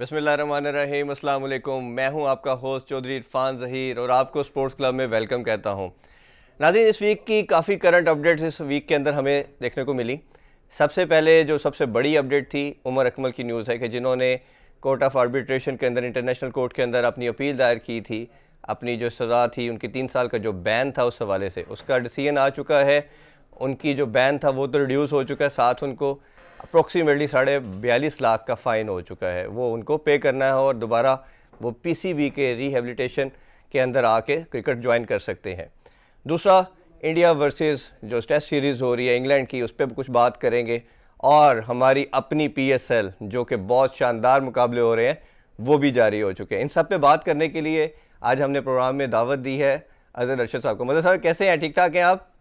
बिस्मिल्लाहिर्रहमानिर्रहीम, अस्सलाम वालेकुम। मैं हूं आपका होस्ट चौधरी इरफान ज़हीर और आपको स्पोर्ट्स क्लब में वेलकम कहता हूं। नाज़रीन, इस वीक की काफ़ी करंट अपडेट्स इस वीक के अंदर हमें देखने को मिली। सबसे पहले जो सबसे बड़ी अपडेट थी, उमर अकमल की न्यूज़ है कि जिन्होंने कोर्ट ऑफ आर्बिट्रेशन के अंदर, इंटरनेशनल कोर्ट के अंदर अपनी अपील दायर की थी, अपनी जो सज़ा थी, उनकी 3 साल का जो बैन था उस हवाले से, उसका डिसीजन आ चुका है। उनकी जो बैन था वो तो रिड्यूस हो चुका है, साथ उनको अप्रोक्सीमेटली 42.5 लाख का फ़ाइन हो चुका है, वो उनको पे करना है और दोबारा वो पीसीबी के रिहेबिलिटेशन के अंदर आके क्रिकेट ज्वाइन कर सकते हैं। दूसरा, इंडिया वर्सेस जो टेस्ट सीरीज़ हो रही है इंग्लैंड की, उस पर कुछ बात करेंगे। और हमारी अपनी पीएसएल जो कि बहुत शानदार मुकाबले हो रहे हैं, वो भी जारी हो चुके हैं। इन सब पे बात करने के लिए आज हमने प्रोग्राम में दावत दी है अजहर अरशद साहब को। मदर साहब, कैसे हैं? ठीक ठाक हैं आप?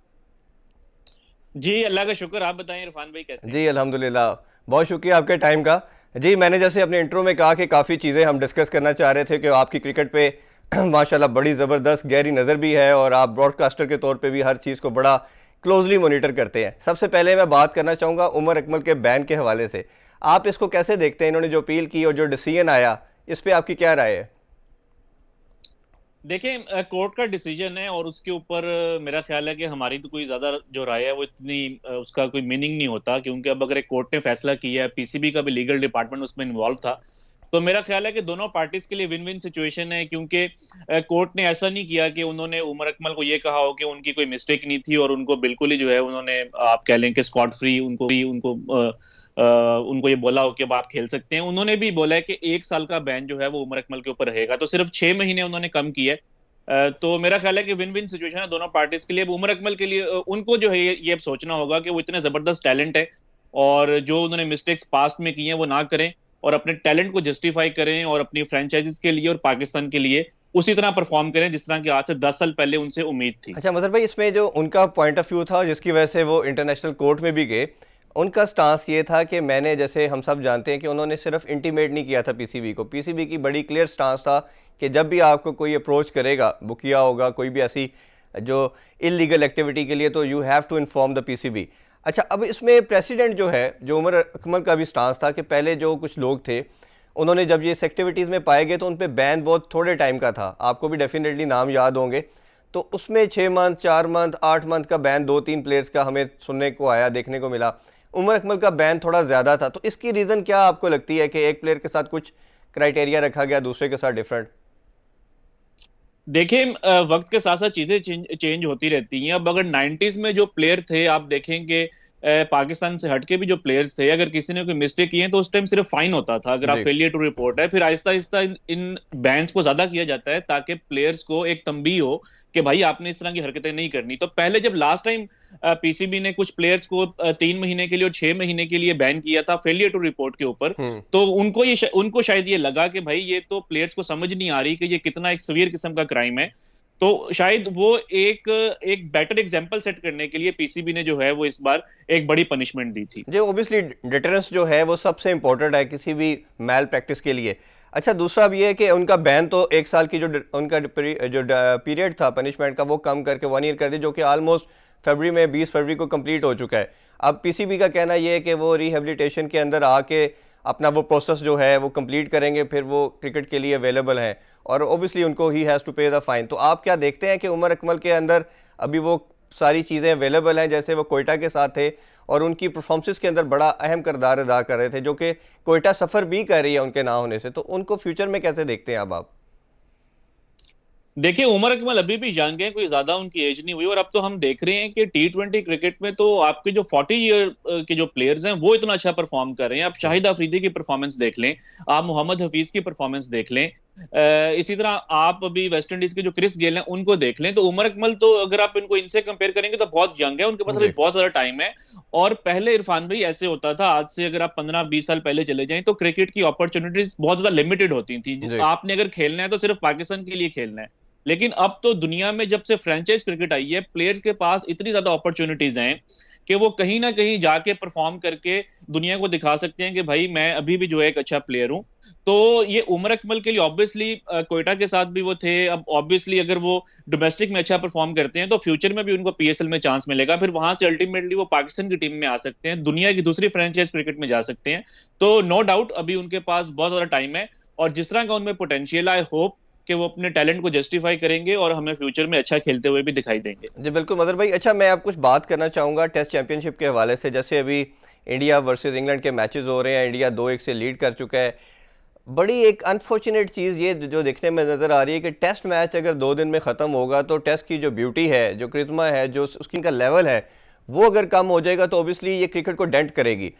जी, अल्लाह का शुक्र। आप बताएं इरफान भाई, कैसे हैं? जी अल्हम्दुलिल्लाह, बहुत शुक्रिया आपके टाइम का। जी, मैंने जैसे अपने इंट्रो में कहा कि काफ़ी चीज़ें हम डिस्कस करना चाह रहे थे कि आपकी क्रिकेट पे माशाल्लाह बड़ी ज़बरदस्त गहरी नज़र भी है और आप ब्रॉडकास्टर के तौर पे भी हर चीज़ को बड़ा क्लोजली मॉनिटर करते हैं। सबसे पहले मैं बात करना चाहूँगा उमर अकमल के बैन के हवाले से। आप इसको कैसे देखते हैं? इन्होंने जो अपील की और जो डिसीजन आया, इस पर आपकी क्या राय है? देखें, कोर्ट का डिसीजन है और उसके ऊपर मेरा ख्याल है कि हमारी तो कोई ज्यादा जो राय है वो इतनी उसका कोई मीनिंग नहीं होता, क्योंकि अब अगर एक कोर्ट ने फैसला किया है, पीसीबी का भी लीगल डिपार्टमेंट उसमें इन्वॉल्व था, तो मेरा ख्याल है कि दोनों पार्टीज के लिए विन विन सिचुएशन है। क्योंकि कोर्ट ने ऐसा नहीं किया कि उन्होंने उमर अकमल को ये कहा हो कि उनकी कोई मिस्टेक नहीं थी और उनको बिल्कुल ही जो है उन्होंने, आप कह लें कि स्कॉट फ्री, उनको ये बोला हो कि अब आप खेल सकते हैं। उन्होंने भी बोला है कि 1 साल का बैन जो है वो उमर अकमल के ऊपर रहेगा, तो सिर्फ 6 महीने उन्होंने कम किया है। तो मेरा ख्याल है कि विन विन सिचुएशन है दोनों पार्टीज के लिए। अब उमर अकमल के लिए उनको जो है ये अब सोचना होगा कि वो इतने जबरदस्त टैलेंट है और जो उन्होंने मिस्टेक्स पास्ट में की हैं वो ना करें और अपने टैलेंट को जस्टिफाई करें और अपनी फ्रेंचाइजीज के लिए और पाकिस्तान के लिए उसी तरह परफॉर्म करें जिस तरह की आज से 10 साल पहले उनसे उम्मीद थी। अच्छा मजहर भाई, इसमें जो उनका पॉइंट ऑफ व्यू था जिसकी वजह से वो इंटरनेशनल कोर्ट में भी गए, उनका स्टांस ये था कि मैंने, जैसे हम सब जानते हैं कि उन्होंने सिर्फ इंटीमेट नहीं किया था पीसीबी को। पीसीबी की बड़ी क्लियर स्टांस था कि जब भी आपको कोई अप्रोच करेगा, बुकिया होगा, कोई भी ऐसी जो इलीगल एक्टिविटी के लिए, तो you have to inform the PCB. अच्छा, अब इसमें प्रेसिडेंट जो है, जो उमर अकमल का भी स्टांस था कि पहले जो कुछ लोग थे उन्होंने जब ये एक्टिविटीज़ में पाए गए तो उन पर बैन बहुत थोड़े टाइम का था। आपको भी डेफिनेटली नाम याद होंगे। तो उसमें 6 मंथ, 4 मंथ, 8 मंथ का बैन 2-3 प्लेयर्स का हमें सुनने को आया, देखने को मिला। उमर अकमल का बैन थोड़ा ज़्यादा था। तो इसकी रीज़न क्या आपको लगती है कि एक प्लेयर के साथ कुछ क्राइटेरिया रखा गया, दूसरे के साथ डिफरेंट? देखिए, वक्त के साथ साथ चीजें चेंज होती रहती हैं। अब अगर 90s में जो प्लेयर थे, आप देखेंगे पाकिस्तान से हटके भी जो प्लेयर्स थे, अगर किसी ने कोई मिस्टेक की है तो उस टाइम सिर्फ फाइन होता था अगर आप जी। फेलियर टू रिपोर्ट है। फिर आहिस्ता आहिस्ता इन बैन्स को ज्यादा किया जाता है ताकि प्लेयर्स को एक तंबीह हो कि भाई आपने इस तरह की हरकतें नहीं करनी। तो पहले जब लास्ट टाइम पीसीबी ने कुछ प्लेयर्स को 3 महीने के लिए और 6 महीने के लिए बैन किया था फेलियर टू रिपोर्ट के ऊपर, हम्म। तो उनको शायद ये लगा कि भाई ये तो प्लेयर्स को समझ नहीं आ रही कि ये कितना एक सीवियर किस्म का क्राइम है। तो शायद वो एक एक बेटर एग्जांपल सेट करने के लिए पीसीबी ने जो है वो इस बार एक बड़ी पनिशमेंट दी थी। जो ओबियसली डिटरेंस जो है वो सबसे इंपॉर्टेंट है किसी भी मैल प्रैक्टिस के लिए। अच्छा, दूसरा भी है कि उनका बैन तो 1 साल की जो उनका जो पीरियड था पनिशमेंट का, वो कम करके 1 ईयर कर दी, जो कि ऑलमोस्ट फरवरी में 20 फरवरी को कंप्लीट हो चुका है। अब पीसीबी का कहना ये है कि वो रिहेबिलिटेशन के अंदर आके अपना वो प्रोसेस जो है वो कंप्लीट करेंगे, फिर वो क्रिकेट के लिए अवेलेबल हैं और ओबियसली उनको ही हैज़ टू पे द फाइन। तो आप क्या देखते हैं कि उमर अकमल के अंदर अभी वो सारी चीज़ें अवेलेबल हैं, जैसे वो कोयटा के साथ थे और उनकी परफॉर्मेंस के अंदर बड़ा अहम किरदार अदा कर रहे थे, जो कि कोयटा सफ़र भी कर रही है उनके ना होने से, तो उनको फ्यूचर में कैसे देखते हैं अब आप? देखिए, उमर अकमल अभी भी यंग है, कोई ज्यादा उनकी एज नहीं हुई और अब तो हम देख रहे हैं कि T20 क्रिकेट में तो आपके जो 40 ईयर के जो प्लेयर्स हैं वो इतना अच्छा परफॉर्म कर रहे हैं। आप शाहिद अफरीदी की परफॉर्मेंस देख लें, आप मोहम्मद हफीज की परफॉर्मेंस देख लें, इसी तरह आप अभी वेस्ट इंडीज के जो क्रिस गेल हैं उनको देख लें। तो उमर अकमल तो अगर आप इनको इनसे कंपेयर करेंगे तो बहुत यंग है, उनके पास अभी जी। बहुत ज्यादा टाइम है। और पहले इरफान भाई ऐसे होता था, आज से अगर आप 15-20 साल पहले चले जाएं तो क्रिकेट की अपॉर्चुनिटीज बहुत ज्यादा लिमिटेड होती थी। जी। आपने अगर खेलना है तो सिर्फ पाकिस्तान के लिए खेलना है। लेकिन अब तो दुनिया में जब से फ्रेंचाइज क्रिकेट आई है, प्लेयर्स के पास इतनी ज्यादा अपॉर्चुनिटीज हैं कि वो कहीं ना कहीं जाके परफॉर्म करके दुनिया को दिखा सकते हैं कि भाई मैं अभी भी जो है एक अच्छा प्लेयर हूं। तो ये उमर अकमल के लिए ऑब्वियसली कोयटा के साथ भी वो थे, अब ऑब्वियसली अगर वो डोमेस्टिक में अच्छा परफॉर्म करते हैं तो फ्यूचर में भी उनको पीएसएल में चांस मिलेगा, फिर वहां से अल्टीमेटली वो पाकिस्तान की टीम में आ सकते हैं, दुनिया की दूसरी फ्रेंचाइज क्रिकेट में जा सकते हैं। तो नो डाउट अभी उनके पास बहुत ज्यादा टाइम है, और जिस तरह का उनमें पोटेंशियल, आई होप कि वो अपने टैलेंट को जस्टिफाई करेंगे और हमें फ्यूचर में अच्छा खेलते हुए भी दिखाई देंगे। जी बिल्कुल मदर भाई। अच्छा, मैं आप कुछ बात करना चाहूँगा टेस्ट चैंपियनशिप के हवाले से। जैसे अभी इंडिया वर्सेस इंग्लैंड के मैचेस हो रहे हैं, इंडिया 2-1 से लीड कर चुका है। बड़ी एक अनफॉर्चुनेट चीज़ ये जो देखने में नज़र आ रही है कि टेस्ट मैच अगर 2 दिन में ख़त्म होगा तो टेस्ट की जो ब्यूटी है, जो क्रिज्मा है, जो उसकी का लेवल है, वो अगर कम हो जाएगा तो ओबियसली ये क्रिकेट को डेंट करेगी।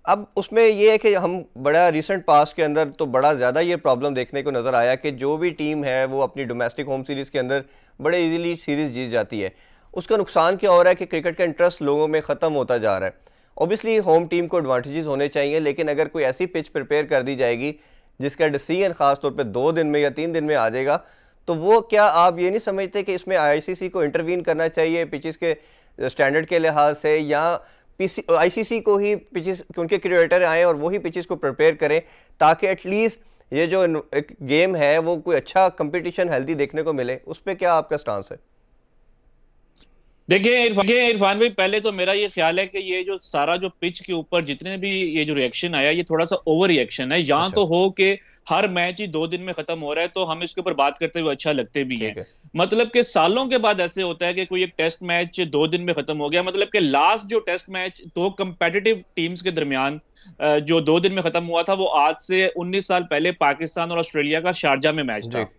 अब उसमें ये है कि हम बड़ा रिसेंट पास के अंदर तो बड़ा ज़्यादा ये प्रॉब्लम देखने को नज़र आया कि जो भी टीम है वो अपनी डोमेस्टिक होम सीरीज़ के अंदर बड़े इजीली सीरीज़ जीत जाती है। उसका नुकसान क्या हो रहा है कि क्रिकेट का इंटरेस्ट लोगों में ख़त्म होता जा रहा है। ओबियसली होम टीम को एडवांटेजेस होने चाहिए, लेकिन अगर कोई ऐसी पिच प्रिपेयर कर दी जाएगी जिसका डिसीजन ख़ास तौर पे 2 दिन में या 3 दिन में आ जाएगा, तो वो क्या आप ये नहीं समझते कि इसमें आईसीसी को इंटरवीन करना चाहिए पिचेस के स्टैंडर्ड के लिहाज से, या आईसीसी को ही पिचेस उनके क्रिएटर आए और वही पिचेस को प्रिपेयर करें, ताकि एटलीस्ट ये जो एक गेम है वो कोई अच्छा कंपटीशन हेल्दी देखने को मिले? उस पर क्या आपका स्टांस है? देखिए इरफान भाई, पहले तो मेरा ये ख्याल है कि ये जो सारा जो पिच के ऊपर जितने भी ये जो रिएक्शन आया, ये थोड़ा सा ओवर रिएक्शन है। यहाँ अच्छा, तो हो कि हर मैच ही 2 दिन में खत्म हो रहा है तो हम इसके ऊपर बात करते हुए अच्छा लगते भी हैं। ठीक है। मतलब कि सालों के बाद ऐसे होता है कि कोई एक टेस्ट मैच 2 दिन में खत्म हो गया। मतलब कि लास्ट जो टेस्ट मैच दो कंपेटिटिव टीम्स के दरमियान जो 2 दिन में खत्म हुआ था, वो आज से 19 साल पहले पाकिस्तान और ऑस्ट्रेलिया का शारजा में मैच जी। था,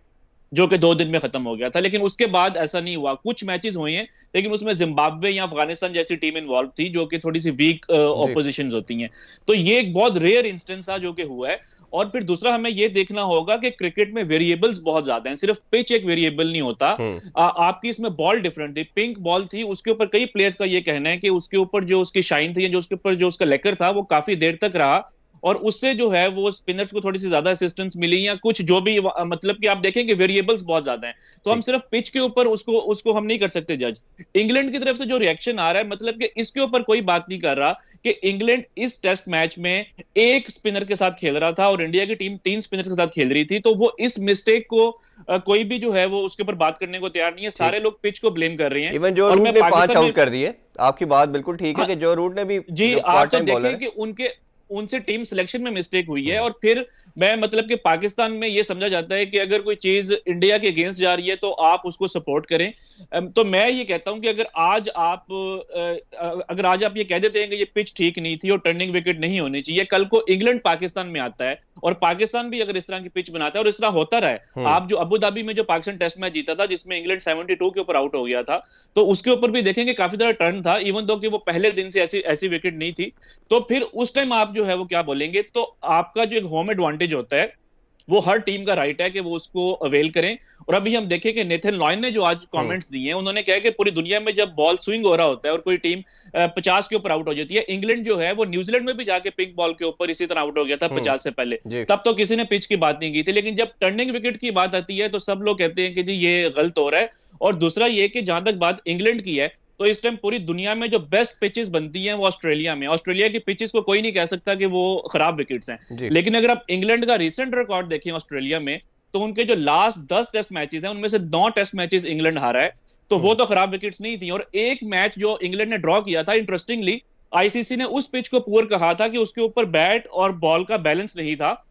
जो कि 2 दिन में खत्म हो गया था। लेकिन उसके बाद ऐसा नहीं हुआ, कुछ मैचेस हुए हैं लेकिन उसमें जिम्बाब्वे या अफगानिस्तान जैसी टीम इन्वॉल्व थी जो कि थोड़ी सी वीक जी। ऑपोजिशन होती हैं। तो ये एक बहुत रेयर इंस्टेंस था जो कि हुआ है। और फिर दूसरा हमें ये देखना होगा कि क्रिकेट में वेरिएबल्स बहुत ज्यादा हैं, सिर्फ पिच एक वेरिएबल नहीं होता। हम्म। आपकी इसमें बॉल डिफरेंट थी, पिंक बॉल थी, उसके ऊपर कई प्लेयर्स का ये कहना है कि उसके ऊपर जो उसकी शाइन थी, जो उसके ऊपर जो उसका लेकर था, वो काफी देर तक रहा, और उससे जो है वो स्पिनर्स को थोड़ी सी ज्यादा असिस्टेंस मिली, या कुछ जो भी मतलब कि आप देखेंगे वेरिएबल्स बहुत ज्यादा हैं। तो हम ठीक। सिर्फ पिच के ऊपर उसको उसको हम नहीं कर सकते जज। इंग्लैंड की तरफ से जो रिएक्शन आ रहा है, मतलब कि इसके ऊपर कोई बात नहीं कर रहा कि इंग्लैंड इस टेस्ट मैच में एक स्पिनर के साथ खेल रहा था और इंडिया की टीम 3 स्पिनर्स के साथ खेल रही थी। तो वो इस मिस्टेक को कोई भी जो है वो उसके ऊपर बात करने को तैयार नहीं है। ठीक। सारे लोग पिच को ब्लेम कर रहे हैं। इवन जो और रूट मैं ने 5 पाकिस्तान में, आउट कर दिए, आपकी बात बिल्कुल ठीक है हाँ कि जो रूट ने भी, जी, जो आप पार्ट तो टाइम बॉलर देखें है। कि उनके उनसे टीम सिलेक्शन में मिस्टेक हुई है। हम्म। और फिर मैं मतलब कि पाकिस्तान में ये समझा जाता है कि अगर कोई चीज इंडिया के अगेंस्ट जा रही है तो आप उसको सपोर्ट करें। तो मैं ये कहता हूं कि अगर आज आप ये कह देते हैं कि ये पिच ठीक नहीं थी और टर्निंग विकेट नहीं होनी चाहिए, कल को इंग्लैंड पाकिस्तान में आता है और पाकिस्तान भी अगर इस तरह की पिच बनाता है, और इस तरह होता रहा है। हम्म। आप जो अबू धाबी में जो पाकिस्तान टेस्ट मैच जीता था जिसमें इंग्लैंड 72 के ऊपर आउट हो गया था, तो उसके ऊपर भी देखेंगे काफी ज्यादा टर्न था, इवन दो कि वो पहले दिन से ऐसी ऐसी विकेट नहीं थी। तो फिर उस टाइम आप जो है वो क्या बोलेंगे? तो आपका जो एक होम एडवांटेज होता है, वो हर टीम का राइट है कि वो उसको अवेल करें। और अभी हम देखें कि नेथन लॉयन ने जो आज हम्म। कमेंट्स दिए हैं, उन्होंने कहा कि पूरी दुनिया में जब बॉल स्विंग हो रहा होता है और कोई टीम 50 के ऊपर आउट हो जाती है, इंग्लैंड जो है वो न्यूजीलैंड में भी जाके पिंक बॉल के ऊपर इसी तरह आउट हो गया था हम्म। 50 से पहले। जी। तब तो किसी ने पिच की बात नहीं की थी, लेकिन जब टर्निंग विकेट की बात आती है तो सब लोग कहते हैं कि जी ये गलत हो रहा है। और दूसरा ये कि जहां तक बात इंग्लैंड की है, तो इस टाइम पूरी दुनिया में जो बेस्ट पिचेस बनती हैं वो ऑस्ट्रेलिया में। ऑस्ट्रेलिया की पिचेस को कोई नहीं कह सकता कि वो खराब विकेट्स हैं। जी। लेकिन अगर आप इंग्लैंड का रिसेंट रिकॉर्ड देखें ऑस्ट्रेलिया में, तो उनके जो लास्ट 10 टेस्ट मैचेस हैं उनमें से 9 टेस्ट मैचेस इंग्लैंड हारा है। तो वो हम्म। तो खराब विकेट्स नहीं थी। और एक मैच जो इंग्लैंड ने ड्रॉ किया था, इंटरेस्टिंगली आईसीसी ने उस पिच को पुअर कहा था कि उसके ऊपर बैट और बॉल का बैलेंस नहीं था,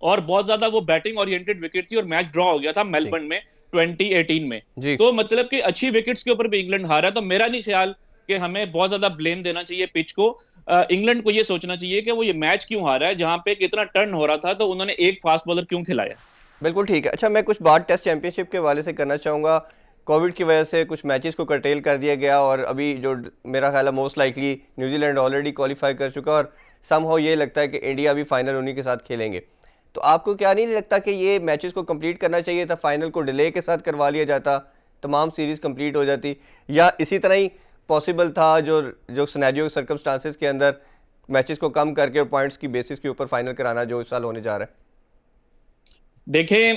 और बहुत ज्यादा वो बैटिंग ओरिएंटेड विकेट थी, और मैच ड्रॉ हो गया था जी। मेलबर्न में 2018 में। जी। तो मतलब कि अच्छी विकेट्स के ऊपर भी इंग्लैंड हारा है। तो मेरा नहीं ख्याल कि हमें बहुत ज्यादा ब्लेम देना चाहिए पिच को। इंग्लैंड को ये सोचना चाहिए कि वो ये मैच क्यों हारा है, जहां पे कितना टर्न हो रहा था, तो उन्होंने एक फास्ट बॉलर क्यों खिलाया। बिल्कुल ठीक है। अच्छा, मैं कुछ बात टेस्ट चैंपियनशिप के हवाले से करना चाहूँगा। कोविड की वजह से कुछ मैचेस को कर्टेल कर दिया गया और अभी जो मेरा ख्याल है most likely New Zealand already qualify कर चुका, और समहाउ ये लगता है कि इंडिया भी फाइनल उन्हीं के साथ खेलेंगे। तो आपको क्या नहीं लगता कि ये मैचेस को कंप्लीट करना चाहिए था, फाइनल को डिले के साथ करवा लिया जाता, तमाम सीरीज़ कंप्लीट हो जाती, या इसी तरह ही पॉसिबल था जो जो सिनेरियो सर्कमस्टांसेस के अंदर मैचेस को कम करके और पॉइंट्स की बेसिस के ऊपर फाइनल कराना जो इस साल होने जा रहा है? देखें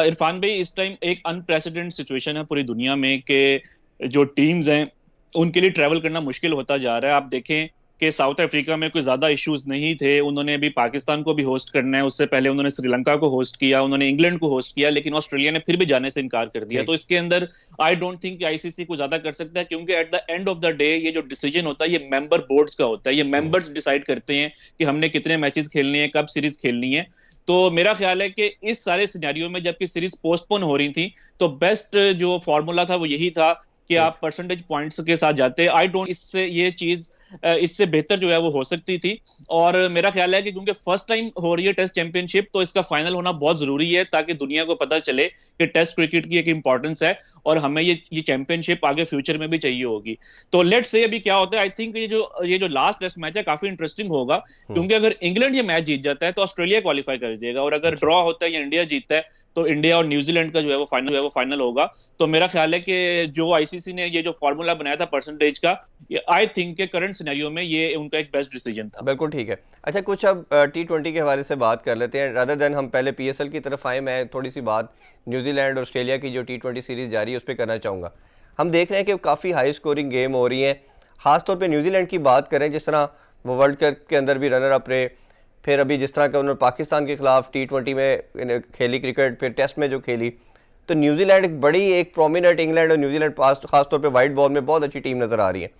इरफान भाई, इस टाइम एक अनप्रेसिडेंट सिचुएशन है पूरी दुनिया में कि जो टीम्स हैं उनके लिए ट्रैवल करना मुश्किल होता जा रहा है। आप देखें कि साउथ अफ्रीका में कोई ज्यादा इश्यूज नहीं थे, उन्होंने अभी पाकिस्तान को भी होस्ट करना है, उससे पहले उन्होंने श्रीलंका को होस्ट किया, उन्होंने इंग्लैंड को होस्ट किया, लेकिन ऑस्ट्रेलिया ने फिर भी जाने से इनकार कर दिया। ठीक। तो इसके अंदर आई डोंट थिंक कि आईसीसी को ज्यादा कर सकता है, क्योंकि at the end of the day ये जो डिसीजन होता है ये मेंबर बोर्ड्स का होता है, ये मेंबर्स डिसाइड करते हैं कि हमने कितने मैचेस खेलने हैं, कब सीरीज खेलनी है। तो मेरा ख्याल है कि इस सारे सिनेरियो में जबकि सीरीज पोस्टपोन हो रही थी, तो बेस्ट जो फॉर्मूला था वो यही था कि ठीक। आप परसेंटेज पॉइंट्स के साथ जाते। आई डोंट इससे ये चीज इससे बेहतर जो है वो हो सकती थी। और मेरा ख्याल है कि क्योंकि फर्स्ट टाइम हो रही है टेस्ट चैंपियनशिप, तो इसका फाइनल होना बहुत जरूरी है, ताकि दुनिया को पता चले कि टेस्ट क्रिकेट की एक इंपॉर्टेंस है और हमें ये चैंपियनशिप आगे फ्यूचर में भी चाहिए होगी। तो लेट्स से अभी क्या होता है। आई थिंक ये जो लास्ट टेस्ट मैच है काफी इंटरेस्टिंग होगा, क्योंकि अगर इंग्लैंड ये मैच जीत जाता है तो ऑस्ट्रेलिया क्वालिफाई कर जाएगा, और अगर अच्छा। ड्रॉ होता है या इंडिया जीतता है तो इंडिया और न्यूजीलैंड का जो है वो फाइनल होगा। तो मेरा ख्याल है कि जो आईसीसी ने ये जो फॉर्मूला बनाया था परसेंटेज का, ये आई थिंक के करंट सिनेरियो में ये उनका एक बेस्ट डिसीजन था। बिल्कुल ठीक है। अच्छा, कुछ अब T20 के हवाले से बात कर लेते हैं, रादर देन हम पहले PSL की तरफ आए। मैं थोड़ी सी बात न्यूजीलैंड और ऑस्ट्रेलिया की जो T20 सीरीज़ जारी है उस पर करना चाहूँगा। हम देख रहे हैं कि काफ़ी हाई स्कोरिंग गेम हो रही हैं, ख़ासतौर पे न्यूजीलैंड की बात करें, जिस तरह वो वर्ल्ड कप के अंदर भी रनर अप रहे, फिर अभी जिस तरह का उन्होंने पाकिस्तान के खिलाफ T20 में खेली क्रिकेट, फिर टेस्ट में जो खेली, तो न्यूजीलैंड एक प्रोमिनेंट, इंग्लैंड और न्यूजीलैंड खासतौर पे वाइट बॉल में बहुत अच्छी टीम नज़र आ रही है।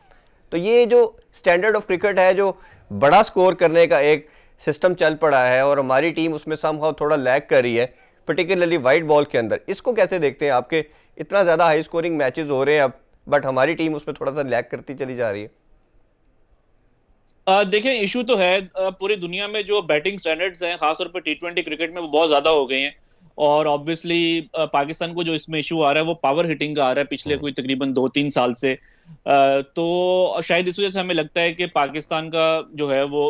तो ये जो स्टैंडर्ड ऑफ क्रिकेट है, जो बड़ा स्कोर करने का एक सिस्टम चल पड़ा है और हमारी टीम उसमें समहाउ थोड़ा लैग कर रही है, पर्टिकुलरली वाइट बॉल के अंदर, इसको कैसे देखते हैं? आपके इतना ज़्यादा हाई स्कोरिंग मैचेस हो रहे हैं अब, बट हमारी टीम उसमें थोड़ा सा लैग करती चली जा रही है। देखें, इशू तो है पूरी दुनिया में जो बैटिंग स्टैंडर्ड्स हैं खासतौर पर टी20 क्रिकेट में वो बहुत ज्यादा हो गए हैं। और ऑब्वियसली पाकिस्तान को जो इसमें इशू आ रहा है वो पावर हिटिंग का आ रहा है पिछले कोई तकरीबन 2-3 साल से। तो शायद इस वजह से हमें लगता है कि पाकिस्तान का जो है वो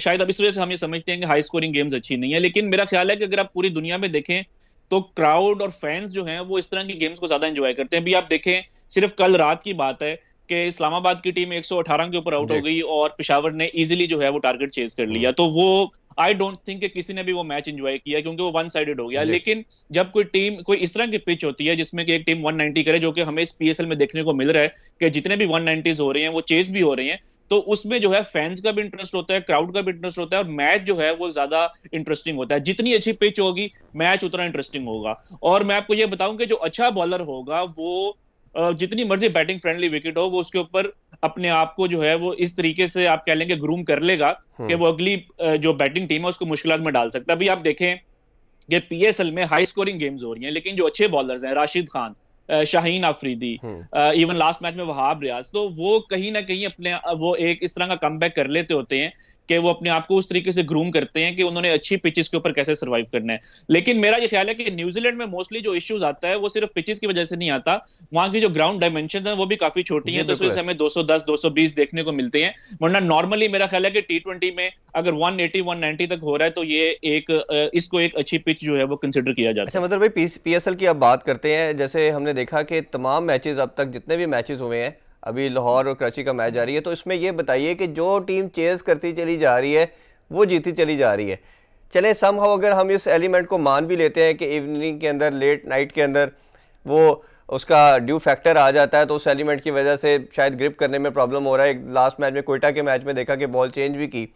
शायद अब इस वजह से हम ये समझते हैं कि हाई स्कोरिंग गेम्स अच्छी नहीं है। लेकिन मेरा ख्याल है कि अगर आप पूरी दुनिया में देखें तो क्राउड और फैंस जो हैं वो इस तरह की गेम्स को ज्यादा एंजॉय करते हैं। अभी आप देखें, सिर्फ कल रात की बात है कि इस्लामाबाद की टीम 118 के ऊपर आउट हो गई और पेशावर ने इजीली जो है वो टारगेट चेज कर लिया। तो वो आई डोंट थिंक कि किसी ने भी वो मैच एंजॉय किया, क्योंकि वो वन साइडेड हो गया। लेकिन जब कोई इस तरह की पिच होती है जिसमें कि एक टीम 190 करे, जो कि हमें इस पीएसएल में देखने को मिल रहा है कि जितने भी 190s हो रहे हैं वो चेज भी हो रहे हैं, तो उसमें जो है फैंस का भी इंटरेस्ट होता है, क्राउड का भी इंटरेस्ट होता है, और मैच जो है वो ज्यादा इंटरेस्टिंग होता है। जितनी अच्छी पिच होगी मैच उतना इंटरेस्टिंग होगा। और मैं आपको ये बताऊं कि जो अच्छा बॉलर होगा वो जितनी मर्जी बैटिंग फ्रेंडली विकेट हो, वो उसके ऊपर अपने आप को जो है वो इस तरीके से आप कह लेंगे ग्रूम कर लेगा कि वो अगली जो बैटिंग टीम है उसको मुश्किलात में डाल सकता है। अभी आप देखें कि पीएसएल में हाई स्कोरिंग गेम्स हो रही हैं, लेकिन जो अच्छे बॉलर्स हैं, Rashid Khan, Shaheen Afridi, even last match में वहाब रियाज, तो वो कहीं ना कहीं अपने वो एक इस तरह का कमबैक कर लेते होते हैं कि वो अपने आप को उस तरीके से ग्रूम करते हैं कि उन्होंने अच्छी पिचेस के ऊपर कैसे सर्वाइव करना है। लेकिन मेरा ये ख्याल है कि न्यूजीलैंड में मोस्टली जो इश्यूज आता है वो सिर्फ पिचेस की वजह से नहीं आता, वहां की जो ग्राउंड डायमेंशंस हैं वो भी काफी छोटी हैं, तो इस वजह से हमें 210 220 देखने को मिलते हैं। वरना नॉर्मली मेरा ख्याल है कि T20 में अगर 180 190 तक हो रहा है तो ये इसको एक अच्छी पिच जो है वो कंसिडर किया जाता है। अच्छा, मतलब भाई PSL की अब बात करते हैं। जैसे हमने देखा कि तमाम मैचेस अब तक जितने भी मैचेस हुए हैं, अभी लाहौर और कराची का मैच जारी है, तो इसमें ये बताइए कि जो टीम चेज करती चली जा रही है वो जीती चली जा रही है। चले समहाउ अगर हम इस एलिमेंट को मान भी लेते हैं कि इवनिंग के अंदर, लेट नाइट के अंदर वो उसका ड्यू फैक्टर आ जाता है, तो उस एलिमेंट की वजह से शायद ग्रिप करने में प्रॉब्लम हो रहा है। लास्ट मैच में, कोयटा के मैच में देखा कि बॉल चेंज भी की,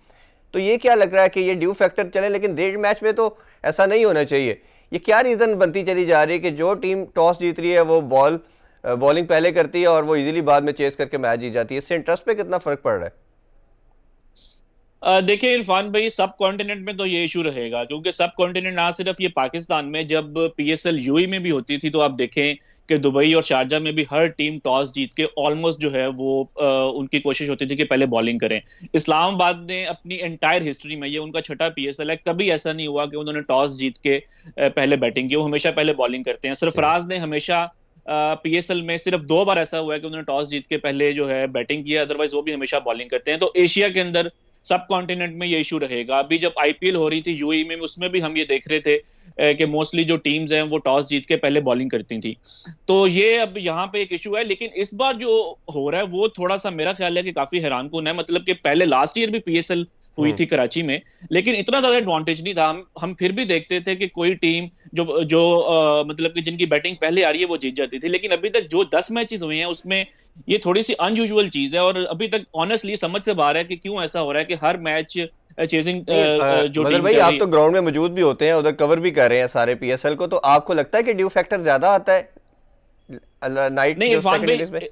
तो ये क्या लग रहा है कि ये ड्यू फैक्टर चले, लेकिन डेट मैच में तो ऐसा नहीं होना चाहिए। ये क्या रीज़न बनती चली जा रही है कि जो टीम टॉस जीत रही है वो बॉलिंग पहले करती है और वो इजीली बाद में चेस करके मैच जीत जाती है? इससे इंटरेस्ट पे कितना फर्क पड़ रहा है? देखिए इरफान भाई, सब कॉन्टिनेंट में तो ये इशू रहेगा, क्योंकि सब कॉन्टिनेंट ना सिर्फ ये पाकिस्तान में, जब पीएसएल यूएई में भी होती थी तो आप देखें कि दुबई और शारजा में भी हर टीम टॉस जीत के ऑलमोस्ट जो है वो उनकी कोशिश होती थी कि पहले बॉलिंग करें। इस्लामाबाद ने अपनी एंटायर हिस्ट्री में, ये उनका छठा पीएसएल है, कभी ऐसा नहीं हुआ कि उन्होंने टॉस जीत के पहले बैटिंग की। वो हमेशा पहले बॉलिंग करते हैं। सरफराज ने हमेशा पीएसएल में सिर्फ 2 बार ऐसा हुआ है कि उन्होंने टॉस जीत के पहले जो है बैटिंग किया, अदरवाइज वो भी हमेशा बॉलिंग करते हैं। तो एशिया के अंदर सब कॉन्टिनेंट में ये इशू रहेगा। अभी जब आईपीएल हो रही थी यूएई में, उसमें भी हम ये देख रहे थे कि मोस्टली जो टीम्स हैं वो टॉस जीत के पहले बॉलिंग करती थी। तो ये अब यहाँ पे एक इशू है। लेकिन इस बार जो हो रहा है वो थोड़ा सा मेरा ख्याल है कि काफी हैरानकुन है। मतलब कि पहले लास्ट ईयर भी पीएसएल हुई थी कराची में, लेकिन इतना ज्यादा एडवांटेज नहीं था। हम फिर भी देखते थे कि कोई टीम जो जो मतलब कि जिनकी बैटिंग पहले आ रही है वो जीत जाती थी। लेकिन अभी तक जो 10 मैचेस हुए हैं उसमें ये थोड़ी सी अनयूजुअल चीज है, और अभी तक ऑनेस्टली समझ से बाहर है कि क्यों ऐसा हो रहा है कि हर मैच चेजिंग नहीं जो मदर टीम भाई, कर आप रही तो ग्राउंड में मौजूद भी होते हैं, उधर कवर भी कर रहे हैं सारे पीएसएल को, तो आपको लगता है कि ड्यू फैक्टर ज्यादा आता है नाइट नहीं जो इरफान सेकंड भाई, इनिंग्स में?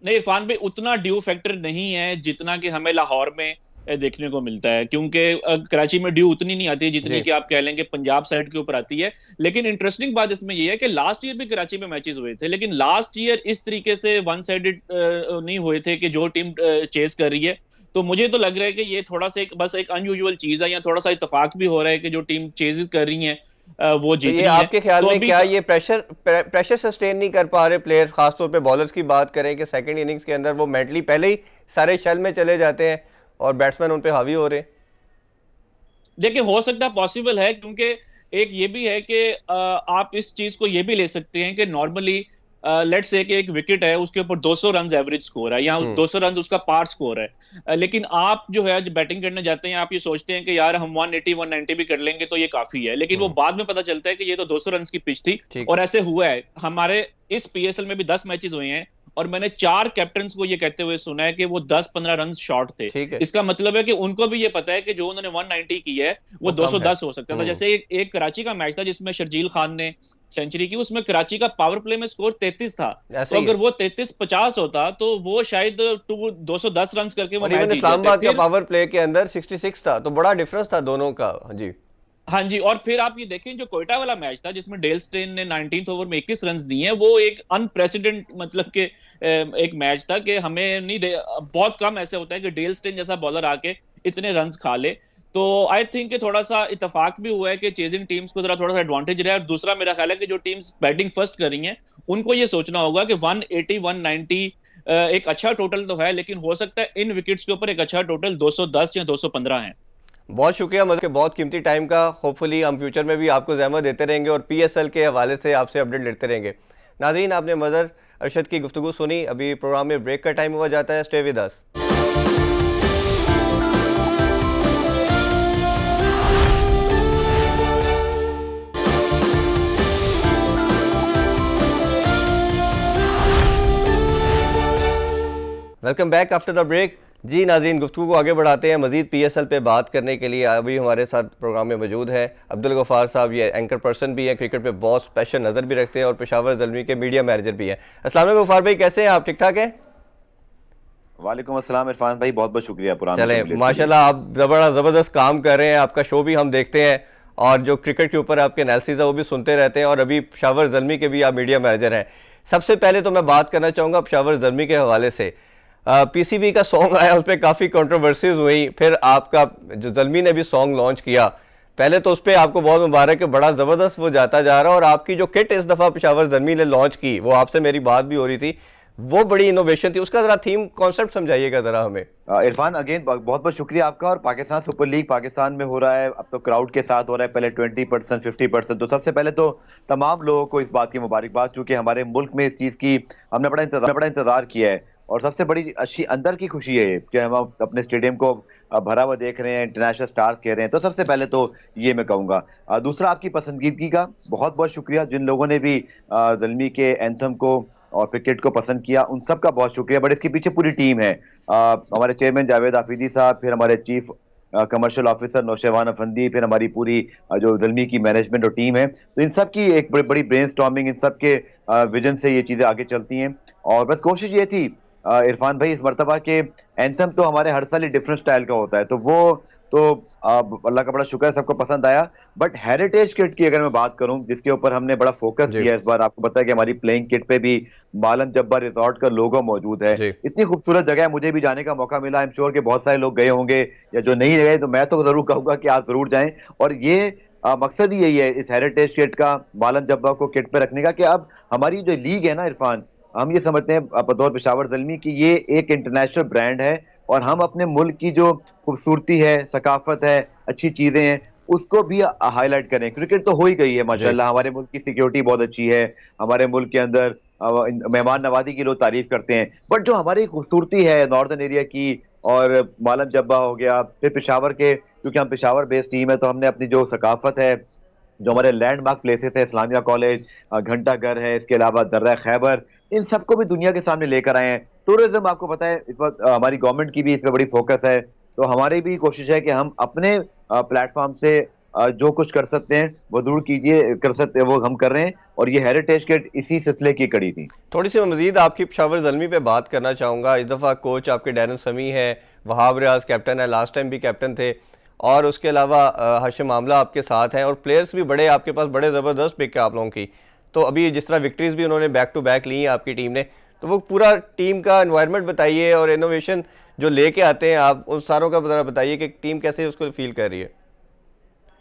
नहीं इरफान भाई, उतना ड्यू फैक्टर नहीं है जितना कि हमें लाहौर में देखने को मिलता है, क्योंकि कराची में ड्यू उतनी नहीं आती जितनी जी कि आप कह लेंगे पंजाब साइड के ऊपर आती है। लेकिन इंटरेस्टिंग बात इसमें यह है कि लास्ट ईयर भी कराची में मैचेस हुए थे, लेकिन लास्ट ईयर इस तरीके से वन साइडेड नहीं हुए थे कि जो टीम चेस कर रही है। तो मुझे तो लग रहा है कि ये थोड़ा सा बस एक अनयूजुअल चीज है, या थोड़ा सा इतफाक भी हो रहा है कि जो टीम चेजेस कर रही है वो तो जीत ये रही है। आपके ख्याल तो में अभी क्या ये प्रेशर सस्टेन नहीं कर पा रहे प्लेयर, खासतौर पे बॉलर्स की बात करें कि सेकंड इनिंग्स के अंदर वो मेंटली पहले ही सारे शेल में चले जाते हैं और बैट्समैन उन पे हावी हो रहे हैं? देखिए, हो सकता है, पॉसिबल है, क्योंकि एक ये भी है कि आप इस चीज को ये भी ले सकते हैं कि नॉर्मली लेट्स से कि एक विकेट है उसके ऊपर 200 रन एवरेज स्कोर है, या 200 रन उसका पार्ट स्कोर है। लेकिन आप जो है आज बैटिंग करने जाते हैं, आप ये सोचते हैं कि यार हम 180 190 भी कर लेंगे तो ये काफी है, लेकिन वो बाद में पता चलता है कि ये तो 200 रन की पिच थी। ठीक। और ऐसे हुआ है, हमारे इस पीएसएल में भी 10 मैचेस हुए हैं और मैंने 4 कैप्टन को ये कहते हुए सुना है कि वो 10-15 रन शॉर्ट थे। ठीक है। इसका मतलब है कि उनको भी ये पता है कि जो उन्होंने 190 की है वो वो कम है। 210 हो सकता था। जैसे एक कराची का मैच था जिसमें शर्जील खान ने सेंचुरी की, उसमें कराची का पावर प्ले में स्कोर 33 था। ऐसे तो ही है। अगर वो 33-50 होता तो वो शायद 210 रन करके वो और मैच इवन जीत जाते इस्लामाबाद का फिर। पावर प्ले के अंदर 66 था, तो बड़ा डिफरेंस था दोनों का। जी हाँ जी, और फिर आप ये देखें जो कोयटा वाला मैच था जिसमें डेल स्टेन ने 19th ओवर में 21 रन दिए हैं, वो एक अनप्रेसिडेंट मतलब के एक मैच था कि हमें नहीं दे, बहुत कम ऐसे होता है कि डेल स्टेन जैसा बॉलर आके इतने रन खा ले। तो आई थिंक कि थोड़ा सा इत्तेफाक भी हुआ है कि चेजिंग टीम्स को थोड़ा सा एडवांटेज रहा है। और दूसरा मेरा ख्याल है कि जो टीम्स बैटिंग फर्स्ट कर रही हैं उनको ये सोचना होगा कि 180 190 एक अच्छा टोटल तो है, लेकिन हो सकता है इन विकेट्स के ऊपर एक अच्छा टोटल 210 या 215 है। बहुत शुक्रिया मदर के बहुत कीमती टाइम का। होपफुली हम फ्यूचर में भी आपको ज़हमत देते रहेंगे और पीएसएल के हवाले से आपसे अपडेट लेते रहेंगे। नाज़रीन, आपने मदर अरशद की गुफ्तगू सुनी। अभी प्रोग्राम में ब्रेक का टाइम हुआ जाता है। Stay with us. Welcome back after the break. जी नाज़रीन, गुफ्तगू को आगे बढ़ाते हैं। मज़ीद पीएसएल पे बात करने के लिए अभी हमारे साथ प्रोग्राम में मौजूद है अब्दुल गफ़ार साहब। ये एंकर पर्सन भी हैं, क्रिकेट पे बहुत स्पेशल नज़र भी रखते हैं और पेशावर ज़ल्मी के मीडिया मैनेजर भी हैं। अस्सलाम वालेकुम गफ़ार भाई, कैसे हैं आप? ठीक ठाक हैं? वालेकुम अस्सलाम इरफान भाई, बहुत बहुत शुक्रिया पुराना चलें, माशाल्लाह आप बड़ा ज़बरदस्त काम कर रहे हैं। आपका शो भी हम देखते हैं और जो क्रिकेट के ऊपर आपके एनालिसिस है वो भी सुनते रहते हैं, और अभी पेशावर ज़ल्मी के भी आप मीडिया मैनेजर हैं। सबसे पहले तो मैं बात करना चाहूँगा पेशावर ज़ल्मी के हवाले से। पीसीबी का सॉन्ग आया, उस पर काफ़ी कंट्रोवर्सीज हुई, फिर आपका जो ज़ल्मी ने भी सॉन्ग लॉन्च किया। पहले तो उस पर आपको बहुत मुबारक है, बड़ा ज़बरदस्त वो जाता जा रहा है। और आपकी जो किट इस दफ़ा पेशावर ज़ल्मी ने लॉन्च की, वो आपसे मेरी बात भी हो रही थी, वो बड़ी इनोवेशन थी। उसका ज़रा थीम कॉन्सेप्ट समझाइएगा ज़रा हमें। इरफान अगेन बहुत बहुत शुक्रिया आपका। और पाकिस्तान सुपर लीग पाकिस्तान में हो रहा है, अब तो क्राउड के साथ हो रहा है, पहले 20% 50%। तो सबसे पहले तो तमाम लोगों को इस बात की मुबारकबाद, क्योंकि हमारे मुल्क में इस चीज़ की हमने बड़ा इंतजार किया है। और सबसे बड़ी अच्छी अंदर की खुशी है कि हम अपने स्टेडियम को भरा हुआ देख रहे हैं, इंटरनेशनल स्टार्स कह रहे हैं। तो सबसे पहले तो ये मैं कहूँगा। दूसरा, आपकी पसंदीदगी का बहुत बहुत शुक्रिया। जिन लोगों ने भी ज़ल्मी के एंथम को और क्रिकेट को पसंद किया, उन सब का बहुत शुक्रिया। बट इसके पीछे पूरी टीम है। हमारे चेयरमैन जावेद आफिदी साहब, फिर हमारे चीफ कमर्शियल ऑफिसर नौशेवान अफंदी, फिर हमारी पूरी जो ज़ल्मी की मैनेजमेंट और टीम है। तो इन सब की एक बड़ी ब्रेनस्टॉर्मिंग, इन सब के विजन से ये चीज़ें आगे चलती हैं। और बस कोशिश ये थी इरफान भाई इस मरतबा के एंथम तो हमारे हर साल ही डिफरेंट स्टाइल का होता है, तो वो तो अल्लाह का बड़ा शुक्र है सबको पसंद आया। बट हेरिटेज किट की अगर मैं बात करूं, जिसके ऊपर हमने बड़ा फोकस किया इस बार, आपको पता है कि हमारी प्लेइंग किट पे भी मालन जब्बार रिजॉर्ट का लोगो मौजूद है। इतनी खूबसूरत जगह है, मुझे भी जाने का मौका मिला। आई एम श्योर कि बहुत सारे लोग गए होंगे, या जो नहीं गए तो मैं तो जरूर कहूंगा कि आप जरूर जाएं। और ये मकसद ही यही है इस हेरिटेज किट का, मालन जब्बा को किट पे रखने का, कि अब हमारी जो लीग है ना इरफान, हम ये समझते हैं बतौर पेशावर ज़ल्मी कि ये एक इंटरनेशनल ब्रांड है, और हम अपने मुल्क की जो खूबसूरती है, सकाफत है, अच्छी चीज़ें हैं, उसको भी हाईलाइट करें। क्रिकेट तो हो ही गई है माशाल्लाह, हमारे मुल्क की सिक्योरिटी बहुत अच्छी है, हमारे मुल्क के अंदर मेहमान नवाजी की लोग तारीफ करते हैं। बट जो हमारी खूबसूरती है नॉर्दर्न एरिया की और मालम जब्बा हो गया, फिर पेशावर के, क्योंकि हम पेशावर बेस्ड टीम है तो हमने अपनी जो सकाफत है, जो हमारे लैंडमार्क प्लेसेस है, इस्लामिया कॉलेज, घंटा घर है, इसके अलावा दर्रा खैबर, इन सबको भी दुनिया के सामने लेकर आए हैं। टूरिज्म आपको पता है इस वक्त हमारी गवर्नमेंट की भी इस पर बड़ी फोकस है, तो हमारी भी कोशिश है कि हम अपने प्लेटफॉर्म से जो कुछ कर सकते हैं वो जरूर कीजिए, कर सकते हैं वो हम कर रहे हैं, और ये हेरिटेज किट इसी सिलसिले की कड़ी थी। थोड़ी सी मैं मजीद आपकी पेशावर ज़ल्मी पे बात करना चाहूँगा। इस दफ़ा कोच आपके डैरन समी है, वहाब रियाज कैप्टन है, लास्ट टाइम भी कैप्टन थे, और उसके अलावा हाशिम आमला आपके साथ हैं, और प्लेयर्स भी बड़े आपके पास, बड़े ज़बरदस्त पिक है आप लोगों की। तो अभी जिस तरह विक्ट्रीज़ भी उन्होंने बैक टू बैक ली हैं आपकी टीम ने, तो वो पूरा टीम का एनवायरनमेंट बताइए और इनोवेशन जो लेके आते हैं आप, उन सारों का ज़रा बताइए कि टीम कैसे उसको फील कर रही है।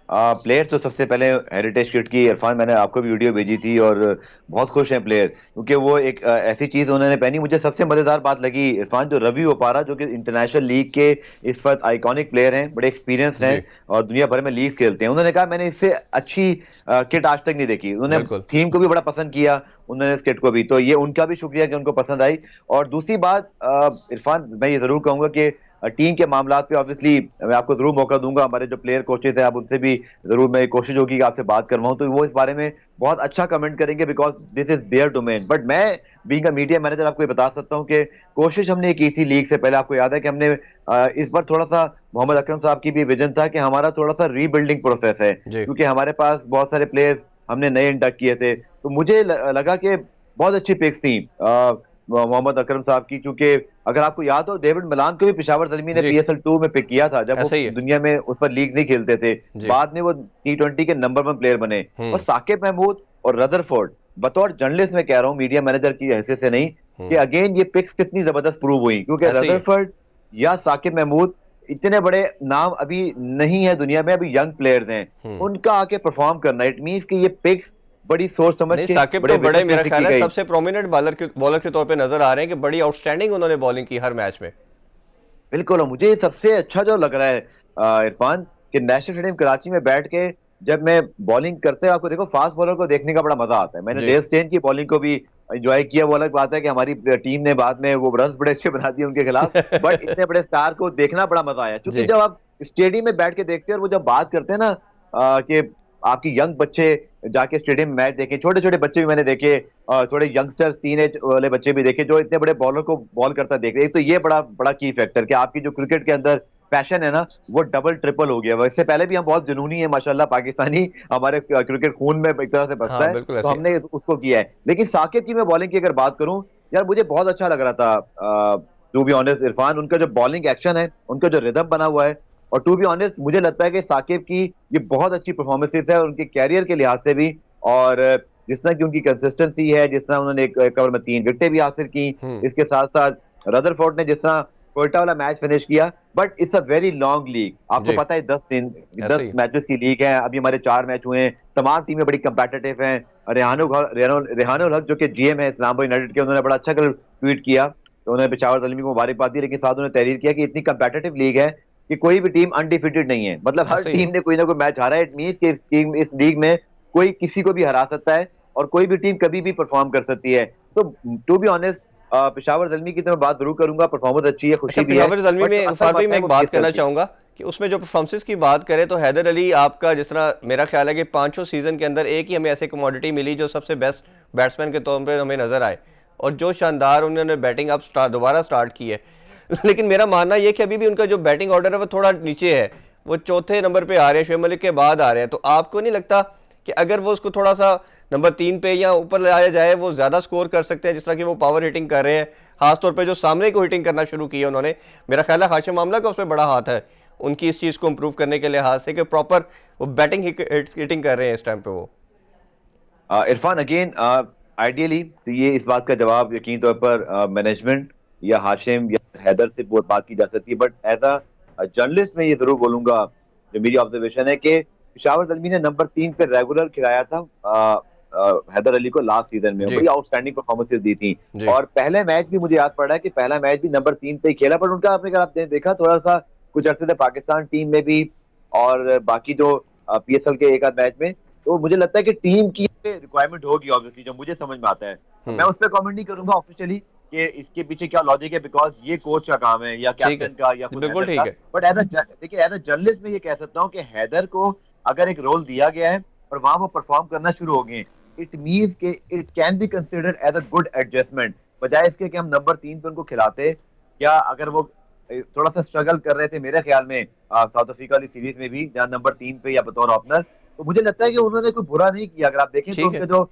प्लेयर तो सबसे पहले हेरिटेज किट की, इरफान मैंने आपको भी वीडियो भेजी थी, और बहुत खुश हैं प्लेयर, क्योंकि वो एक ऐसी चीज उन्होंने पहनी। मुझे सबसे मजेदार बात लगी इरफान, जो रवि ओपारा, जो कि इंटरनेशनल लीग के इस वक्त आइकॉनिक प्लेयर हैं, बड़े एक्सपीरियंस्ड हैं और दुनिया भर में लीग खेलते हैं, उन्होंने कहा मैंने इससे अच्छी किट आज तक नहीं देखी। उन्होंने थीम को भी बड़ा पसंद किया, उन्होंने इस किट को भी, तो ये उनका भी शुक्रिया कि उनको पसंद आई। और दूसरी बात इरफान, मैं ये जरूर कहूंगा कि टीम के मामला पे ऑब्वियसली मैं आपको जरूर मौका दूंगा, हमारे जो प्लेयर कोचेज हैं आप उनसे भी जरूर मेरी कोशिश होगी कि आपसे बात करवाऊं, तो वो इस बारे में बहुत अच्छा कमेंट करेंगे, because this is there domain. But मैं बीइंग अ मीडिया मैनेजर आपको ये बता सकता हूं कि कोशिश हमने की थी लीग से पहले, आपको याद है कि हमने इस बार थोड़ा सा, मोहम्मद अकरम साहब की भी विजन था कि हमारा थोड़ा सा रीबिल्डिंग प्रोसेस है, क्योंकि हमारे पास बहुत सारे प्लेयर्स हमने नए इंडक्ट किए थे, तो मुझे लगा कि बहुत अच्छी पिक्स थी मोहम्मद अकरम साहब की, क्योंकि अगर आपको याद हो डेविड मिलान को भी पेशावर ज़ल्मी ने PSL 2 में पिक किया था, जब वो दुनिया में उस पर लीग नहीं खेलते थे, बाद में वो T20 के नंबर 1 प्लेयर बने। और साकिब महमूद और रदरफोर्ड, बतौर जर्नलिस्ट में कह रहा हूँ, मीडिया मैनेजर की हैसियत से नहीं, कि अगेन ये पिक्स कितनी जबरदस्त प्रूव हुई, क्योंकि रदरफोर्ड या साकिब महमूद इतने बड़े नाम अभी नहीं है दुनिया में, अभी यंग प्लेयर्स हैं, उनका आके परफॉर्म करना, इट मींस कि ये पिक्स बड़ी सोच समझ के, साकिब तो बड़े मेरा ख्याल है सबसे प्रोमिनेंट बॉलर के तौर पे नजर आ रहे हैं कि बड़ी आउटस्टैंडिंग उन्होंने बॉलिंग की हर मैच में। बिल्कुल, मुझे सबसे अच्छा जो लग रहा है इरफान, कि नेशनल स्टेडियम कराची में बैठ के जब मैं बॉलिंग करते हैं, आपको देखो फास्ट बॉलर को देखने का बड़ा मजा आता है। मैंने डेल स्टेन की बॉलिंग को भी एंजॉय किया, वो अलग बात है कि हमारी टीम ने बाद में वो रन्स बड़े अच्छे बना दिए उनके खिलाफ, बट इतने बड़े स्टार को देखना बड़ा मजा आया, क्योंकि जब आप स्टेडियम में बैठ के देखते हैं और वो जब बात करते हैं ना कि आपकी यंग बच्चे जाके स्टेडियम में मैच देखें, छोटे छोटे बच्चे भी मैंने देखे, थोड़े यंगस्टर्स, टीनेज वाले बच्चे भी देखे जो इतने बड़े बॉलर को बॉल करता देख रहे हैं, तो ये बड़ा बड़ा की फैक्टर कि आपकी जो क्रिकेट के अंदर पैशन है ना, वो डबल ट्रिपल हो गया। इससे पहले भी हम बहुत जुनूनी है माशाल्लाह, पाकिस्तानी, हमारे क्रिकेट खून में एक तरह से बसता है, तो हमने उसको किया है। लेकिन साकिब की मैं बॉलिंग की अगर बात करूं, यार मुझे बहुत अच्छा लग रहा था टू बी ऑनेस्ट इरफान, उनका जो बॉलिंग एक्शन है, उनका जो रिदम बना हुआ है, और टू बी ऑनेस्ट मुझे लगता है कि साकिब की ये बहुत अच्छी परफॉर्मेंसेस है उनके कैरियर के लिहाज से भी, और जिस तरह की उनकी कंसिस्टेंसी है, जिस तरह उन्होंने एक कवर में 3 विकेटें भी हासिल की, इसके साथ साथ रदरफोर्ड ने जिस तरह कोयटा वाला मैच फिनिश किया, but it's a very long league, आपको पता है 10 मैचेस की लीग है, अभी हमारे 4 मैच हुए हैं, तमाम टीमें बड़ी कंपेटिटिव हैं। रेहानुल हक जो कि GM है इस्लामाबाद यूनाइटेड के, उन्होंने बड़ा अच्छा कल ट्वीट किया, तो उन्होंने पेशावर ज़ल्मी को मुबारकबाद दी, लेकिन साथ उन्होंने तहरीर किया कि इतनी कंपेटिटिव लीग है कि कोई भी टीम अनडिफिटेड नहीं है, मतलब हर टीम ने कोई ना कोई मैच हारा है, इट मींस कि इस लीग में कोई किसी को भी हरा सकता है और कोई भी टीम कभी भी परफॉर्म कर सकती है। तो to be honest Peshawar Zalmi की तो मैं बात जरूर करूंगा, परफॉर्मेंस अच्छी है, खुशी भी है। पेशावर ज़ल्मी में फारूक मैं एक बात करना चाहूंगा कि उसमें जो परफॉर्मेंस की बात करें तो हैदर अली आपका, जिस तरह मेरा ख्याल है कि 5 सीजन के अंदर एक ही हमें ऐसे कमोडिटी मिली जो सबसे बेस्ट बैट्समैन के तौर पर हमें नजर आए, और जो शानदार उन्होंने बैटिंग अब दोबारा स्टार्ट की है। लेकिन मेरा मानना यह कि अभी भी उनका जो बैटिंग ऑर्डर है वो थोड़ा नीचे है, वो 4थे नंबर पे आ रहे हैं, शुएब मलिक के बाद आ रहे हैं, तो आपको नहीं लगता कि अगर वो उसको थोड़ा सा नंबर 3 पे या ऊपर लाया जाए वो ज़्यादा स्कोर कर सकते हैं, जिस तरह की वो पावर हिटिंग कर रहे हैं, खासतौर पे जो सामने को हिटिंग करना शुरू की है उन्होंने, मेरा ख्याल है हाशिम आमला का उसमें बड़ा हाथ है उनकी इस चीज़ को इम्प्रूव करने के लिहाज से कि प्रॉपर वो बैटिंग हिटिंग कर रहे हैं इस टाइम पे वो। इरफान अगेन आइडियली तो ये इस बात का जवाब यकीन तौर पर मैनेजमेंट या हाशिम या हैदर से बात की जा सकती है, बट एज अ जर्नलिस्ट मैं ये जरूर बोलूंगा, जो मेरी ऑब्जर्वेशन है कि पेशावर ज़ल्मी ने नंबर 3 पे रेगुलर खिलाया था हैदर अली को लास्ट सीजन में, बड़ी आउटस्टैंडिंग परफॉर्मेंसेस दी थी, और पहले मैच भी मुझे याद पड़ रहा है कि पहला मैच भी नंबर 3 पे ही खेला, पर उनका आपने देखा थोड़ा सा कुछ अर्से से पाकिस्तान टीम में भी और बाकी जो PSL के एक आध मैच में, तो मुझे लगता है कि टीम की रिक्वायरमेंट होगी ऑब्वियसली, जो मुझे समझ में आता है। मैं उस पर कमेंट नहीं करूंगा ऑफिशियली, कि इसके पीछे क्या लॉजिक है, बिकॉज ये कोच का काम है या कैप्टन का या खुद बिल्कुल हैदर ठीक का। है। बट देखिए एज अ जर्नलिस्ट में ये कह सकता हूँ कि हैदर को अगर एक रोल दिया गया है और वहां वो परफॉर्म करना शुरू हो गए, इट मीन्स के it can be considered as a good adjustment, बजाय इसके कि हम नंबर 3 पे उनको खिलाते, या अगर वो थोड़ा सा स्ट्रगल कर रहे थे मेरे ख्याल में साउथ अफ्रीका वाली सीरीज में भी, जहां नंबर 3 पे या बतौर ओपनर, तो मुझे लगता है कि उन्होंने कोई बुरा नहीं किया। अगर आप देखें तो ठीक है। उनके जो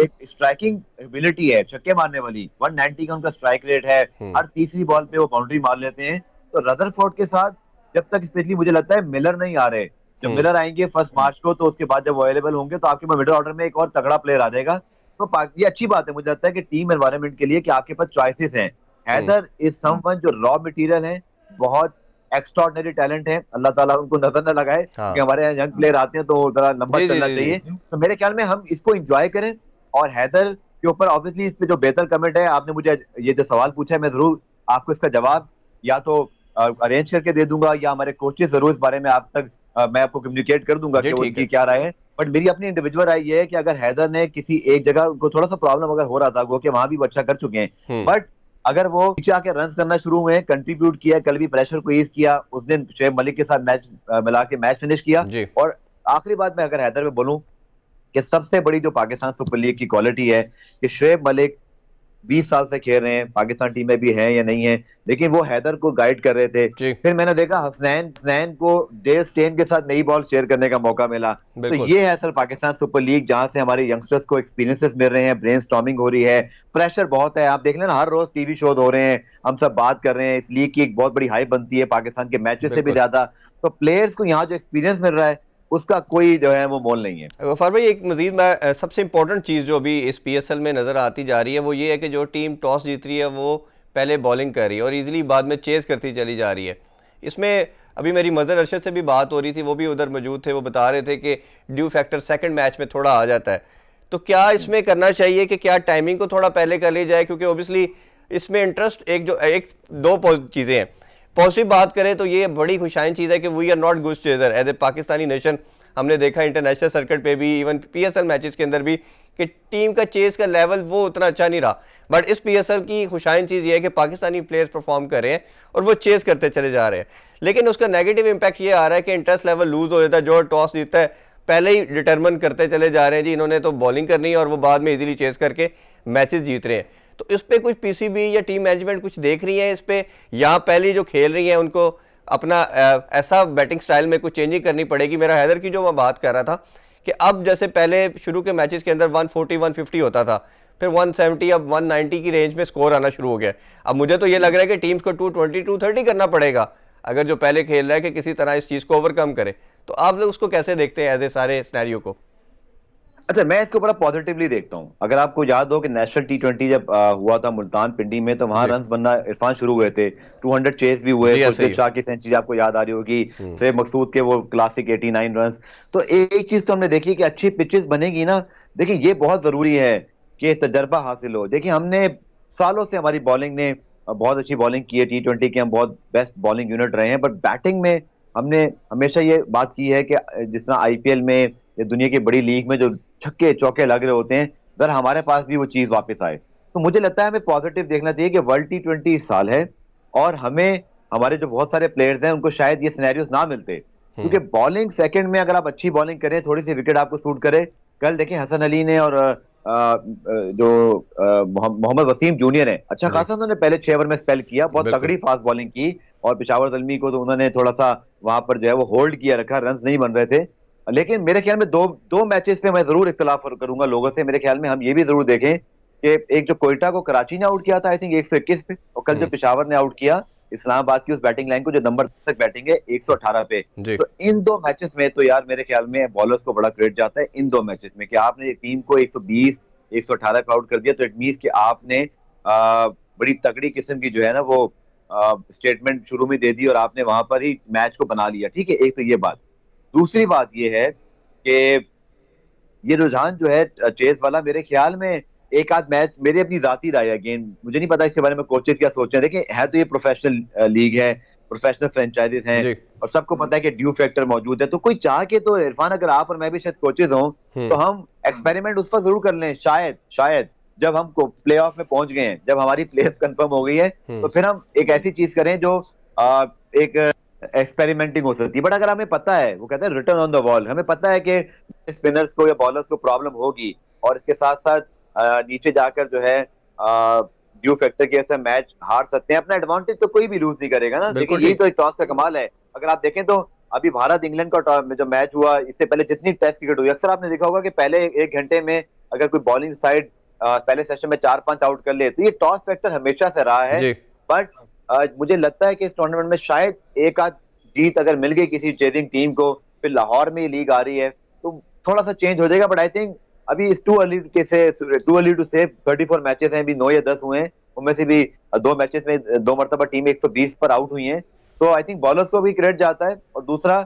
एक स्ट्राइकिंग एबिलिटी है, छक्के मारने वाली, 190 का उनका स्ट्राइक रेट है, हर तीसरी बॉल पे वो बाउंड्री मार लेते हैं। तो रदरफोर्ड के साथ जब तक स्पेशली मुझे लगता है मिलर नहीं आ रहे, जब मिलर आएंगे 1 मार्च को, तो उसके बाद जब वो अवेलेबल होंगे तो आपके मिडिल ऑर्डर में एक और तगड़ा प्लेयर आ जाएगा। तो ये अच्छी बात है मुझे लगता है कि टीम एनवायरनमेंट के लिए कि आपके पास चॉइसेस हैं। हैदर इज समवन जो रॉ मटेरियल है, बहुत एक्स्ट्राऑर्डिनरी टैलेंट है, अल्लाह ताला उनको नजर न लगाए, क्योंकि हमारे यहाँ यंग प्लेयर आते हैं तो जरा लंबा जी जी चलना जी चाहिए। जी। तो मेरे ख्याल में हम इसको एंजॉय करें। और हैदर के ऊपर ऑब्वियसली इस पे जो बेहतर कमेंट है, आपने मुझे ये जो सवाल पूछा है, मैं जरूर आपको इसका जवाब या तो अरेंज करके दे दूंगा, या हमारे कोचेस जरूर इस बारे में आप तक मैं आपको कम्युनिकेट कर दूंगा जी कि ठीक है। उनकी क्या राय है। बट मेरी अपनी इंडिविजुअल राय ये है कि अगर हैदर ने किसी एक जगह को थोड़ा सा प्रॉब्लम अगर हो रहा था, वो कि वहां भी वो अच्छा कर चुके हैं, बट अगर वो पीछे आके रन करना शुरू हुए, कंट्रीब्यूट किया, कल भी प्रेशर को ईज किया, उस दिन शुएब मलिक के साथ मैच मिला के मैच फिनिश किया। जी। और आखिरी बात मैं अगर हैदर में बोलूं कि सबसे बड़ी जो पाकिस्तान सुपर लीग की क्वालिटी है कि शुएब मलिक 20 साल से खेल रहे हैं, पाकिस्तान टीम में भी हैं या नहीं है, लेकिन वो हैदर को गाइड कर रहे थे। जी। फिर मैंने देखा हसनैन को डेल स्टेन के साथ नई बॉल शेयर करने का मौका मिला। तो ये है असल पाकिस्तान सुपर लीग, जहां से हमारे यंगस्टर्स को एक्सपीरियंसेस मिल रहे हैं, ब्रेनस्टॉर्मिंग हो रही है, प्रेशर बहुत है। आप देख लेना हर रोज टीवी शोज हो रहे हैं, हम सब बात कर रहे हैं, इस लीग की एक बहुत बड़ी हाइप बनती है पाकिस्तान के मैचेस से भी ज्यादा। तो प्लेयर्स को यहाँ जो एक्सपीरियंस मिल रहा है उसका कोई जो है वो मोल नहीं है। गफ्फार भाई, एक मजीद मैं सबसे इंपॉर्टेंट चीज़ जो अभी इस पीएसएल में नज़र आती जा रही है वो ये है कि जो टीम टॉस जीत रही है वो पहले बॉलिंग कर रही है और इजीली बाद में चेस करती चली जा रही है। इसमें अभी मेरी मदर अरशद से भी बात हो रही थी, वो भी उधर मौजूद थे, वो बता रहे थे कि ड्यू फैक्टर सेकंड मैच में थोड़ा आ जाता है। तो क्या इसमें करना चाहिए कि क्या टाइमिंग को थोड़ा पहले कर ली जाए, क्योंकि ओबियसली इसमें इंटरेस्ट एक दो चीज़ें हैं। पॉजिटिव बात करें तो ये बड़ी खुशाइन चीज़ है कि we are not good chaser as a Pakistani nation. हमने देखा इंटरनेशनल सर्किट पे भी, इवन पीएसएल मैचेस के अंदर भी, कि टीम का चेस का लेवल वो उतना अच्छा नहीं रहा। बट इस पीएसएल की खुशाइन चीज़ ये है कि पाकिस्तानी प्लेयर्स परफॉर्म कर रहे हैं और वो चेस करते चले जा रहे हैं। लेकिन उसका नेगेटिव इंपैक्ट ये आ रहा है कि इंटरेस्ट लेवल लूज हो जाता है। जो टॉस जीतता है पहले ही डिटर्मिन करते चले जा रहे हैं, जी इन्होंने तो बॉलिंग करनी है, और वो बाद में इजीली चेस करके मैचेस जीत रहे हैं। तो इस पर कुछ पीसीबी या टीम मैनेजमेंट कुछ देख रही है इस पर, या पहले जो खेल रही है उनको अपना ऐसा बैटिंग स्टाइल में कुछ चेंजिंग करनी पड़ेगी? मेरा हैदर की जो मैं बात कर रहा था कि अब जैसे पहले शुरू के मैचेस के अंदर 140 150 होता था, फिर 170, अब 190 की रेंज में स्कोर आना शुरू हो गया। अब मुझे तो ये लग रहा है कि टीम्स को 220 230 करना पड़ेगा अगर जो पहले खेल रहा है कि किसी तरह इस चीज़ को ओवरकम करे। तो आप लोग उसको कैसे देखते हैं एज ए सारे सिनेरियो को? अच्छा, मैं इसको बड़ा पॉजिटिवली देखता हूं। अगर आपको याद हो कि नेशनल टी20 जब हुआ था मुल्तान पिंडी में, तो वहां रन्स बनना इरफान शुरू हुए थे, 200 चेस भी हुए, खुर्शीद शाह की सेंचुरी आपको याद आ रही होगी, शेख मकसूद के वो क्लासिक 89 रन्स। तो एक चीज तो हमने देखी कि अच्छी पिचेस बनेगी ना, देखिए ये बहुत जरूरी है कि तजर्बा हासिल हो। देखिए हमने सालों से हमारी बॉलिंग ने बहुत अच्छी बॉलिंग की है, टी20 के हम बहुत बेस्ट बॉलिंग यूनिट रहे हैं, बट बैटिंग में हमने हमेशा ये बात की है कि जिस तरह आईपीएल में या दुनिया की बड़ी लीग में जो छक्के चौके लग रहे होते हैं, अगर हमारे पास भी वो चीज वापस आए। तो मुझे लगता है हमें पॉजिटिव देखना चाहिए कि वर्ल्ड टी20 इस साल है, और हमें हमारे जो बहुत सारे प्लेयर्स हैं उनको शायद ये सिनेरियोस ना मिलते, क्योंकि बॉलिंग सेकंड में अगर आप अच्छी बॉलिंग करें, थोड़ी सी विकेट आपको सूट करे। कल देखिए हसन अली ने और जो मोहम्मद वसीम जूनियर है, अच्छा खासा उन्होंने पहले 6 ओवर में स्पेल किया, बहुत तगड़ी फास्ट बॉलिंग की, और पेशावर ज़ल्मी को तो उन्होंने थोड़ा सा वहां पर जो है वो होल्ड किया रखा, रन नहीं बन रहे थे। लेकिन मेरे ख्याल में दो मैचेस पे मैं जरूर इख्तलाफ करूंगा लोगों से। मेरे ख्याल में हम ये भी जरूर देखें कि एक जो कोयटा को कराची ने आउट किया था आई थिंक 121 पे, और कल जो पेशावर ने आउट किया इस्लामाबाद की उस बैटिंग लाइन को जो नंबर तक बैटिंग है 118 पे। तो इन दो मैचेस में तो यार मेरे ख्याल में बॉलर्स को बड़ा क्रेडिट जाता है इन दो मैचेस में, कि आपने टीम को 120 118 पे आउट कर दिया। तो इट मींस कि आपने बड़ी तगड़ी किस्म की जो है ना वो स्टेटमेंट शुरू में दे दी, और आपने वहां पर ही मैच को बना लिया। ठीक है, एक तो ये बात। दूसरी बात ये है कि ये रुझान जो है चेस वाला, मेरे ख्याल में एक आध मैच, मेरी अपनी जाती राय है, अगेन मुझे नहीं पता इसके बारे में कोचेस क्या सोच रहे हैं। देखिए है तो ये प्रोफेशनल लीग है, प्रोफेशनल फ्रेंचाइजीज हैं, और सबको पता है कि ड्यू फैक्टर मौजूद है। तो कोई चाह के तो इरफान, अगर आप और मैं भी शायद कोचेस हों, तो हम एक्सपेरिमेंट उस पर जरूर कर लें, शायद जब हम प्ले ऑफ में पहुंच गए हैं, जब हमारी प्लेस कंफर्म हो गई है, तो फिर हम एक ऐसी चीज करें जो एक एक्सपेरिमेंटिंग हो सकती है। बट अगर हमें पता है, वो कहते हैं रिटर्न ऑन द वॉल, हमें पता है कि स्पिनर्स को या बॉलर्स को प्रॉब्लम होगी और इसके साथ साथ नीचे जाकर जो है ड्यू फैक्टर की ऐसा मैच हार सकते हैं, अपना एडवांटेज तो कोई भी लूज नहीं करेगा ना। लेकिन यही तो एक टॉस का कमाल है। अगर आप देखें तो अभी भारत इंग्लैंड का जो मैच हुआ, इससे पहले जितनी टेस्ट क्रिकेट हुई, अक्सर आपने देखा होगा कि पहले एक घंटे में अगर कोई बॉलिंग साइड पहले सेशन में 4-5 आउट कर ले, तो ये टॉस फैक्टर हमेशा से रहा है। बट मुझे लगता है कि इस टूर्नामेंट में शायद एक आध जीत अगर मिल गई किसी चेजिंग टीम को, फिर लाहौर में लीग आ रही है, तो थोड़ा सा चेंज हो जाएगा। बट आई थिंक अभी इस टू अर्ली टू से 34 मैचेस हैं, अभी 9 या 10 हुए हैं, उनमें से भी 2 मैचेस में 2 मरतबा टीम 120 पर आउट हुई है। तो आई थिंक बॉलर्स को भी क्रेडिट जाता है। और दूसरा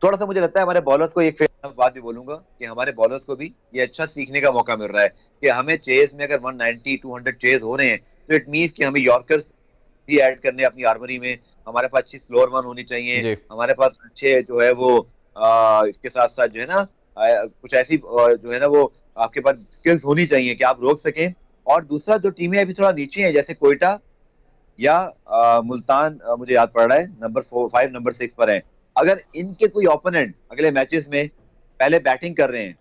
थोड़ा सा मुझे लगता है हमारे बॉलर्स को, एक बात भी बोलूंगा कि हमारे बॉलर्स को भी ये अच्छा सीखने का मौका मिल रहा है कि हमें चेस में अगर 190-200 चेस हो रहे हैं, तो इट मीन्स कि हमें यॉर्कर्स भी ऐड करने अपनी आर्मरी में, हमारे पास अच्छी स्लोअर वन होनी चाहिए, हमारे पास अच्छे जो है वो इसके साथ साथ जो है ना कुछ ऐसी जो है ना वो आपके पास स्किल्स होनी चाहिए कि आप रोक सकें। और दूसरा, जो टीमें अभी थोड़ा नीचे हैं, जैसे कोयटा या मुल्तान, मुझे याद पड़ रहा है नंबर 5 नंबर 6 पर है, अगर इनके कोई ओपोनेंट अगले मैचेस में पहले बैटिंग कर रहे हैं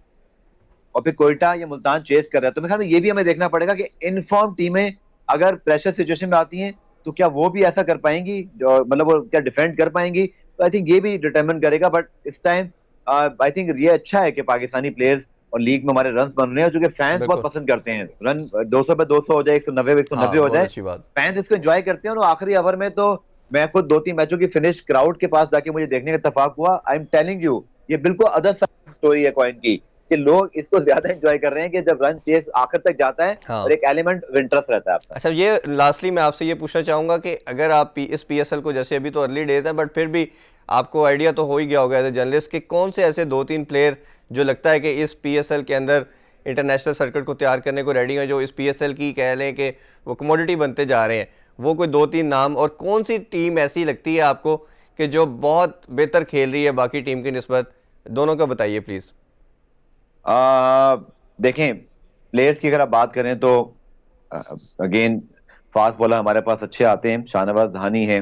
और फिर कोयटा या मुल्तान चेस कर रहा है, तो मेरे ख्याल में ये भी हमें देखना पड़ेगा कि इनफॉर्म टीमें अगर प्रेशर सिचुएशन में आती हैं तो क्या वो भी ऐसा कर पाएंगी, जो मतलब वो क्या डिफेंड कर पाएंगी। तो आई थिंक ये भी डिटरमिन करेगा। बट इस टाइम आई थिंक ये अच्छा है कि पाकिस्तानी प्लेयर्स और लीग में हमारे रन बन रहे हैं, जो कि फैंस बहुत पसंद करते हैं। रन 200 पे 200 हो जाए, 190 पे 190 हो जाए, फैंस इसको एंजॉय करते हैं। और आखिरी ओवर में तो मैं खुद 2-3 मैचों की फिनिश क्राउड के पास जाके मुझे देखने का इत्तेफाक हुआ। आई एम टेलिंग यू, ये बिल्कुल अदर स्टोरी है कॉइन की, कि लोग इसको ज्यादा एंजॉय कर रहे हैं कि जब रन चेस आखिर तक जाता है और एक एलिमेंट ऑफ इंटरेस्ट रहता है आपका। अच्छा, ये लास्टली मैं आपसे ये पूछना चाहूंगा कि अगर आप इस पीएसएल को, जैसे अभी तो अर्ली डेज है, बट फिर भी आपको आइडिया तो हो ही गया होगा एज ए जर्नलिस्ट कि कौन से ऐसे 2-3 प्लेयर जो लगता है कि इस पीएसएल के अंदर इंटरनेशनल सर्किट को तैयार करने को रेडी हैं, जो इस पीएसएल की कह लें कि वो कमोडिटी बनते जा रहे हैं, वो कोई 2-3 नाम, और कौन सी टीम ऐसी लगती है आपको कि जो बहुत बेहतर खेल रही है बाकी टीम की निस्बत? दोनों का बताइए प्लीज। देखें, प्लेयर्स की अगर आप बात करें तो अगेन फास्ट बॉलर हमारे पास अच्छे आते हैं। शाहनवाज धानी है,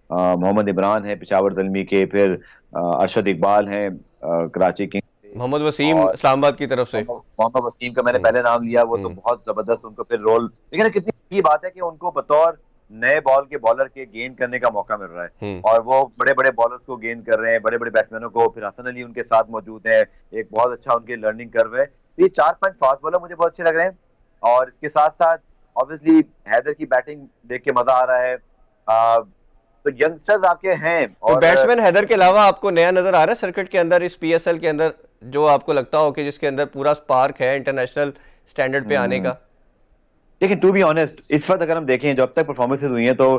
मोहम्मद इमरान है पेशावर ज़ल्मी के, फिर अरशद इकबाल हैं कराची किंग्स, मोहम्मद वसीम इस्लामाबाद की तरफ से। मोहम्मद वसीम का मैंने पहले नाम लिया, वो तो बहुत जबरदस्त उनको फिर रोल। लेकिन कितनी अच्छी बात है कि उनको बतौर नए बॉल के बॉलर के गेन करने का मौका मिल रहा है, और वो बड़े बड़े बॉलर्स को गेन कर रहे हैं, बड़े बड़े बैट्समैनों को। फिर हसन अली उनके साथ मौजूद है, एक बहुत अच्छा उनके लर्निंग कर्व है। ये 4-5 फास्ट बॉलर मुझे बहुत अच्छे लग रहे हैं। और इसके साथ साथ ऑब्वियसली हैदर की बैटिंग देख के मजा आ रहा है। तो यंगस्टर्स आपके हैं। और तो बैट्समैन हैदर के अलावा आपको नया नजर आ रहा है सर्किट के अंदर, इस पीएसएल के अंदर, जो आपको लगता हो कि जिसके अंदर पूरा स्पार्क है इंटरनेशनल स्टैंडर्ड पे आने का? देखिए, टू बी ऑनेस्ट, इस वक्त अगर हम देखें जो अब तक परफॉर्मेंसेज हुई हैं, तो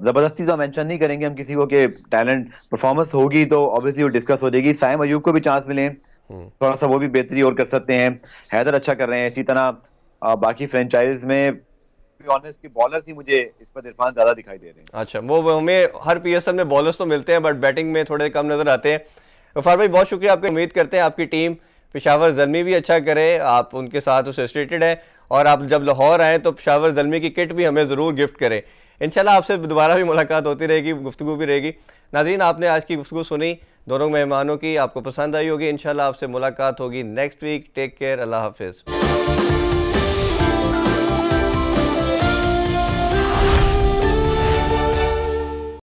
जबरदस्ती तो मेंशन नहीं करेंगे हम किसी को कि टैलेंट परफॉर्मेंस होगी तो ऑब्वियसली वो डिस्कस हो जाएगी। साइम अयूब को भी चांस मिले, थोड़ा सा वो भी बेहतरी और कर सकते हैं। हैदर अच्छा कर रहे हैं। इसी तरह बाकी फ्रेंचाइज में ऑनेस्ट की बॉलर्स ही मुझे इस पर इरफान ज्यादा दिखाई दे रहे हैं। अच्छा, वो हमें हर पीएसएल में बॉलर्स तो मिलते हैं बट बैटिंग में थोड़े कम नजर आते हैं। गफ्फार भाई, बहुत शुक्रिया आपका। उम्मीद करते हैं आपकी टीम पेशावर ज़ल्मी भी अच्छा करे, आप उनके साथ एसोसिएटेड है, और आप जब लाहौर आएँ तो पेशावर ज़ल्मी की किट भी हमें ज़रूर गिफ्ट करें। इंशाल्लाह आपसे दोबारा भी मुलाकात होती रहेगी, गुफ्तगू भी रहेगी। नाज़रीन, आपने आज की गुफ्तगू सुनी दोनों मेहमानों की, आपको पसंद आई होगी। इंशाल्लाह आपसे मुलाकात होगी नेक्स्ट वीक। टेक केयर, अल्लाह हाफिज़।